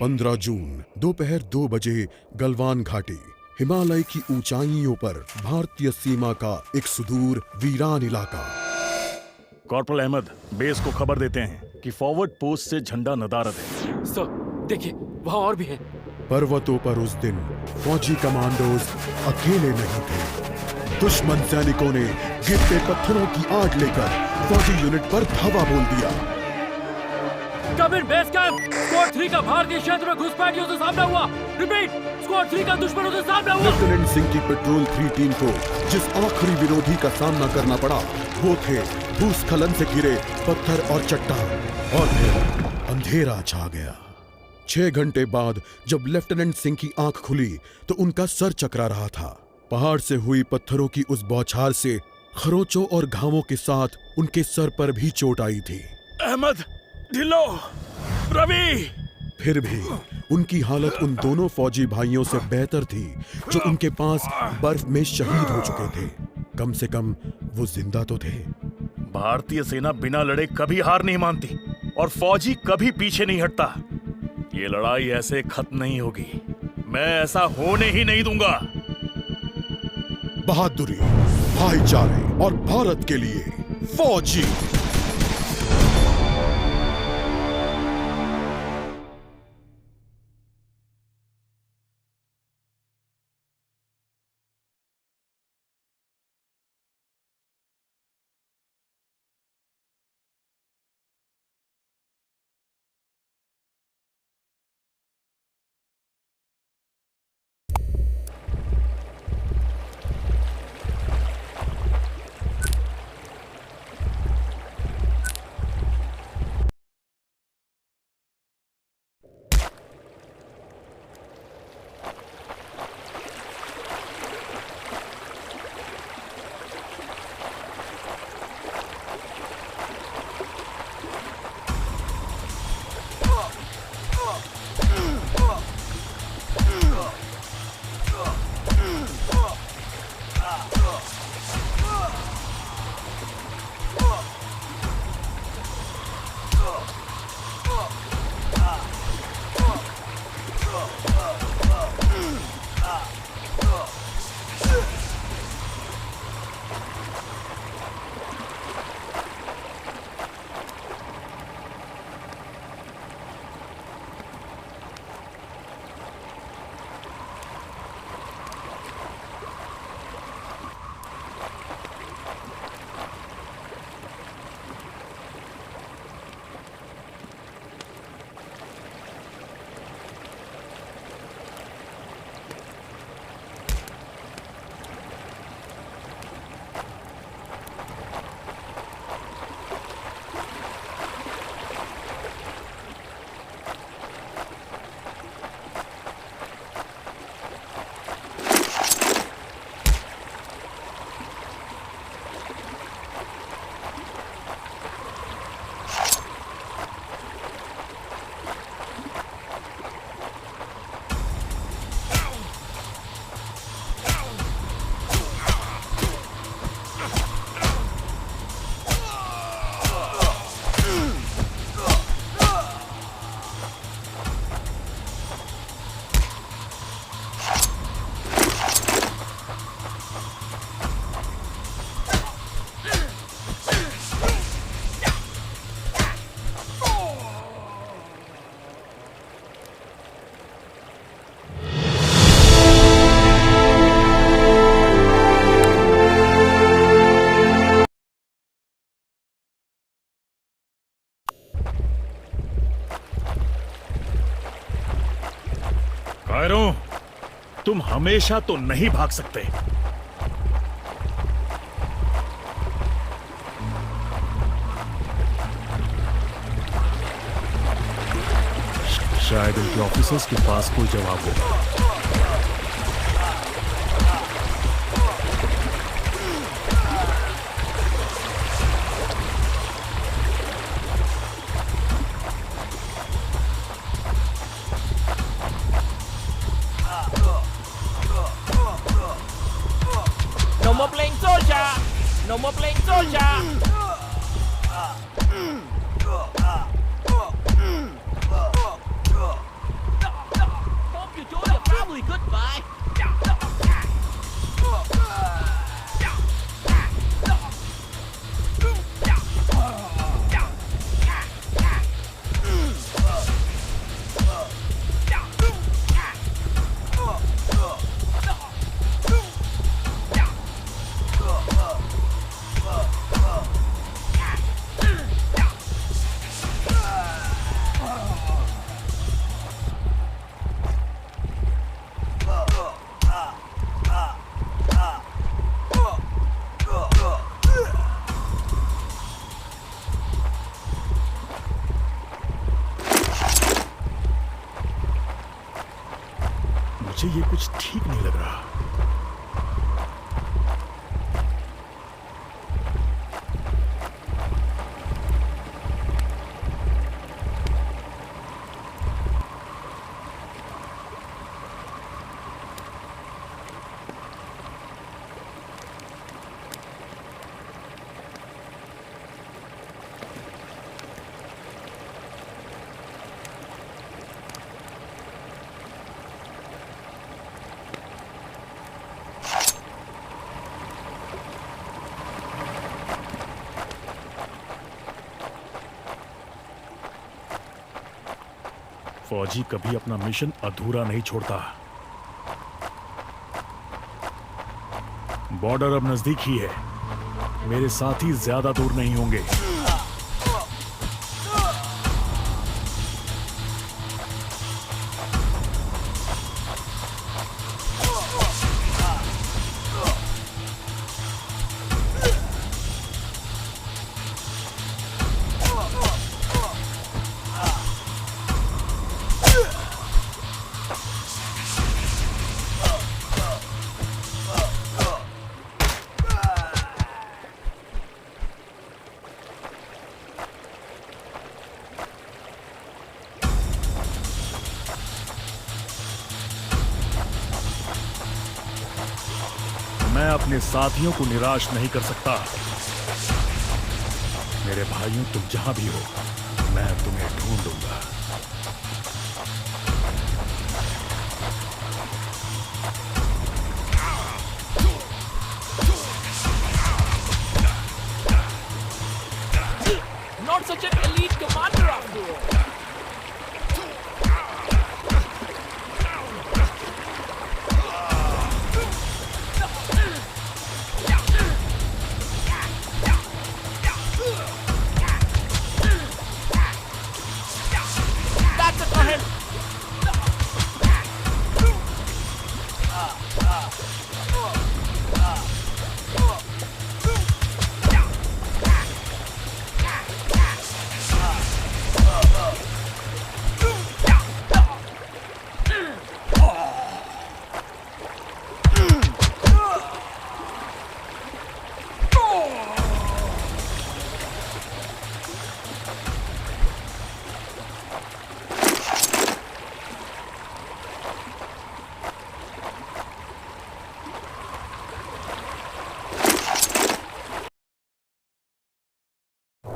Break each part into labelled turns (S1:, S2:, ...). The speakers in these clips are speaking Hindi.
S1: 15 जून दोपहर 2 बजे गलवान घाटी, हिमालय की ऊंचाइयों पर भारतीय सीमा का एक सुदूर वीरान इलाका।
S2: कॉर्पोरल अहमद, बेस को खबर देते हैं कि फॉरवर्ड पोस्ट से झंडा नदारद है।
S3: सर देखिए, वहाँ और भी हैं।
S1: पर्वतों पर उस दिन फौजी कमांडोज अकेले नहीं थे। दुश्मन सैनिकों ने गिरते पत्थरों की आड़ लेकर फौजी यूनिट पर धावा बोल दिया।
S3: कमिंग बेस कैंप, स्क्वाड 3 का भारतीय क्षेत्र में घुसपैठियों से सामना हुआ। रिपीट, स्क्वाड 3 का दुश्मनों से सामना हुआ।
S1: लेफ्टिनेंट सिंह की पेट्रोल 3 टीम को जिस आखिरी विरोधी का सामना करना पड़ा वो थे भूस्खलन से घिरे पत्थर और चट्टान। और फिर अंधेरा छा गया। 6 घंटे बाद जब लेफ्टिनेंट सिंह की आंख खुली तो उनका सर चकरा रहा था। पहाड़ से हुई पत्थरों की उस बौछार से खरोंचों और घावों के साथ उनके सर पर भी चोट आई थी।
S2: अहमद, ढिल्लो, रवि।
S1: फिर भी उनकी हालत उन दोनों फौजी भाइयों से बेहतर थी जो उनके पास बर्फ में शहीद हो चुके थे। कम से कम वो जिंदा तो थे।
S2: भारतीय सेना बिना लड़े कभी हार नहीं मानती और फौजी कभी पीछे नहीं हटता। ये लड़ाई ऐसे खत्म नहीं होगी। मैं ऐसा होने ही नहीं दूंगा।
S1: बहादुरी, भाईचारे और भारत के लिए फौजी।
S2: कायरों, तुम हमेशा तो नहीं भाग सकते। शायद उनके ऑफिसर्स के पास कोई जवाब होगा।
S3: No more playing soldier! No more playing soldier!
S2: मुझे ये कुछ ठीक नहीं लग रहा। फौजी कभी अपना मिशन अधूरा नहीं छोड़ता। बॉर्डर अब नजदीक ही है, मेरे साथी ज्यादा दूर नहीं होंगे। मैं अपने साथियों को निराश नहीं कर सकता। मेरे भाइयों, तुम जहां भी हो, मैं तुम्हें ढूंढूंगा।
S3: Not such an elite commander after all. That's it for him.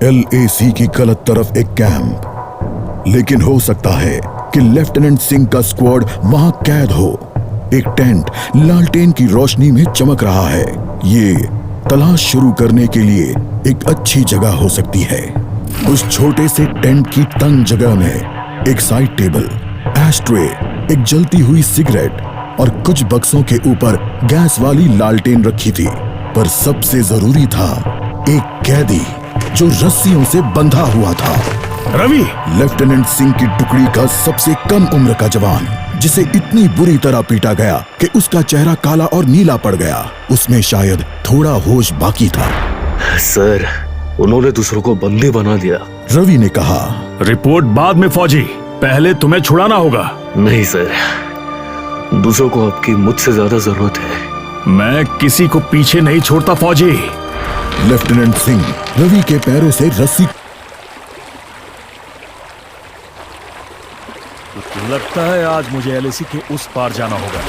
S1: LAC की गलत तरफ एक कैंप, लेकिन हो सकता है कि लेफ्टिनेंट सिंह का स्क्वाड वहां कैद हो। एक टेंट लालटेन की रोशनी में चमक रहा है। ये तलाश शुरू करने के लिए एक अच्छी जगह हो सकती है। उस छोटे से टेंट की तंग जगह में एक साइड टेबल, एस्ट्रे, एक जलती हुई सिगरेट और कुछ बक्सों के ऊपर गैस वाली लालटेन रखी थी। पर सबसे जरूरी था एक कैदी जो रस्सियों से बंधा हुआ था।
S2: रवि!
S1: लेफ्टिनेंट सिंह की टुकड़ी का सबसे कम उम्र का जवान, जिसे इतनी बुरी तरह पीटा गया कि उसका चेहरा काला और नीला पड़ गया। उसमें शायद थोड़ा होश बाकी था।
S4: सर, उन्होंने दूसरों को बंदी बना दिया।
S1: रवि ने कहा।
S2: रिपोर्ट बाद में फौजी, पहले तुम्हें छुड़ाना होगा।
S4: नहीं सर, दूसरों को आपकी मुझसे ज्यादा जरूरत है।
S2: मैं किसी को पीछे नहीं छोड़ता फौजी।
S1: लेफ्टिनेंट सिंह रवि के पैरों से रस्सी।
S2: लगता है आज मुझे LAC के उस पार जाना होगा।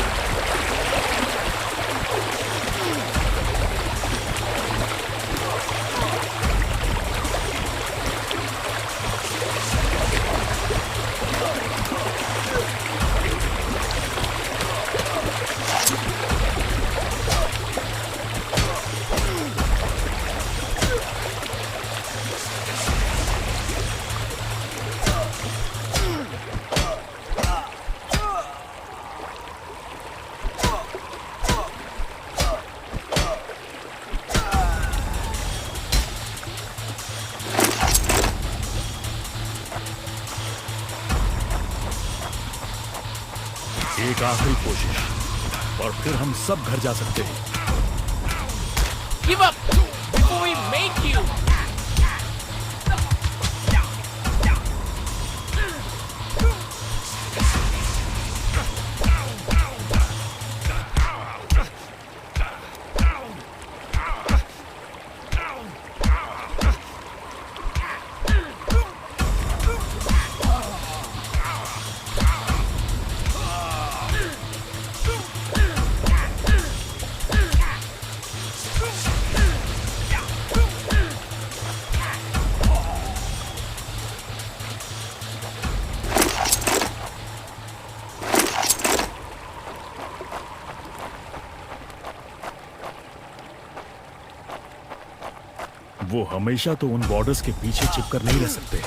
S2: एक आखिरी कोशिश और फिर हम सब घर जा सकते हैं।
S3: Give up before we make you.
S2: वो हमेशा तो उन बॉर्डर्स के पीछे चिपकर नहीं रह सकते।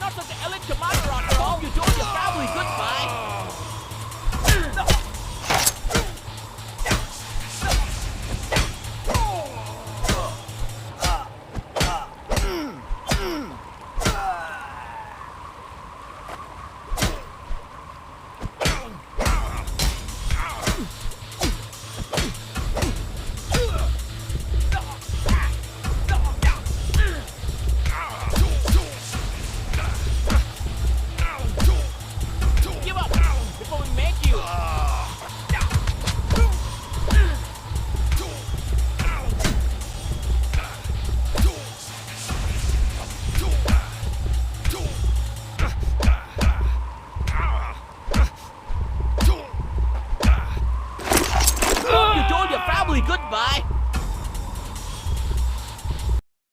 S5: Not such an Ellen commander after all. You told your family goodbye. Give up before we make you. You told your family goodbye.